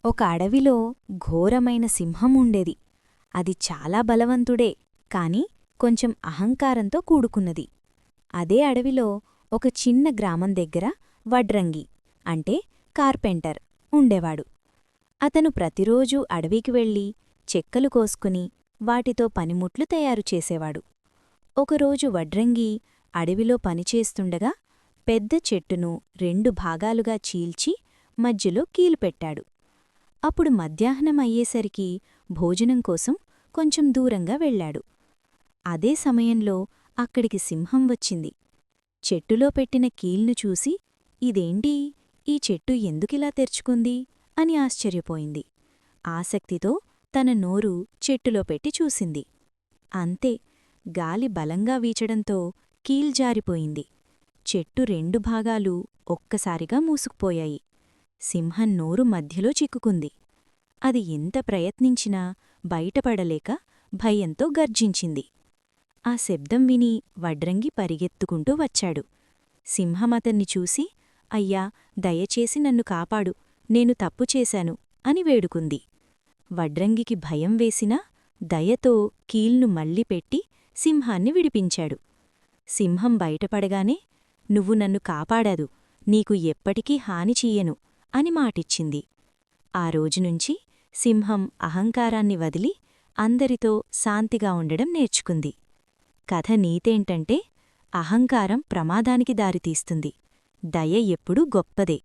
ఒక అడవిలో ఘోరమైన సింహం ఉండేది. అది చాలా బలవంతుడే, కాని కొంచెం అహంకారంతో కూడుకున్నది. అదే అడవిలో ఒక చిన్న గ్రామం దగ్గర వడ్రంగి అంటే కార్పెంటర్ ఉండేవాడు. అతను ప్రతిరోజూ అడవికి వెళ్ళి చెక్కలు కోసుకుని వాటితో పనిముట్లు తయారుచేసేవాడు. ఒకరోజు వడ్రంగి అడవిలో పనిచేస్తుండగా పెద్ద చెట్టును 2 భాగాలుగా చీల్చి మధ్యలో కీలుపెట్టాడు. అప్పుడు మధ్యాహ్నం అయ్యేసరికి భోజనం కోసం కొంచెం దూరంగా వెళ్ళాడు. అదే సమయంలో అక్కడికి సింహం వచ్చింది. చెట్టులో పెట్టిన కీల్ను చూసి, ఇదేంటి, ఈ చెట్టు ఎందుకిలా తెరుచుకుంది అని ఆశ్చర్యపోయింది. ఆసక్తితో తన నోరు చెట్టులో పెట్టి చూసింది. అంతే, గాలి బలంగా వీచడంతో కీల్జారిపోయింది. చెట్టు 2 భాగాలు ఒక్కసారిగా మూసుకుపోయాయి. సింహం నోరు మధ్యలో చిక్కుకుంది. అది ఎంత ప్రయత్నించినా బయటపడలేక భయంతో గర్జించింది. ఆ శబ్దం విని వడ్రంగి పరిగెత్తుకుంటూ వచ్చాడు. సింహమతన్ని చూసి, అయ్యా, దయచేసి నన్ను కాపాడు, నేను తప్పు చేశాను అని వేడుకుంది. వడ్రంగికి భయం వేసినా దయతో కీల్ను మళ్ళీ పెట్టి సింహాన్ని విడిపించాడు. సింహం బయటపడగానే, నువ్వు నన్ను కాపాడాదు, నీకు ఎప్పటికీ హాని చెయ్యను అని మాటిచ్చింది. ఆ రోజునుంచి సింహం అహంకారాన్ని వదిలి అందరితో శాంతిగా ఉండడం నేర్చుకుంది. కథ నీతేంటంటే, అహంకారం ప్రమాదానికి దారితీస్తుంది. దయ ఎప్పుడూ గొప్పదే.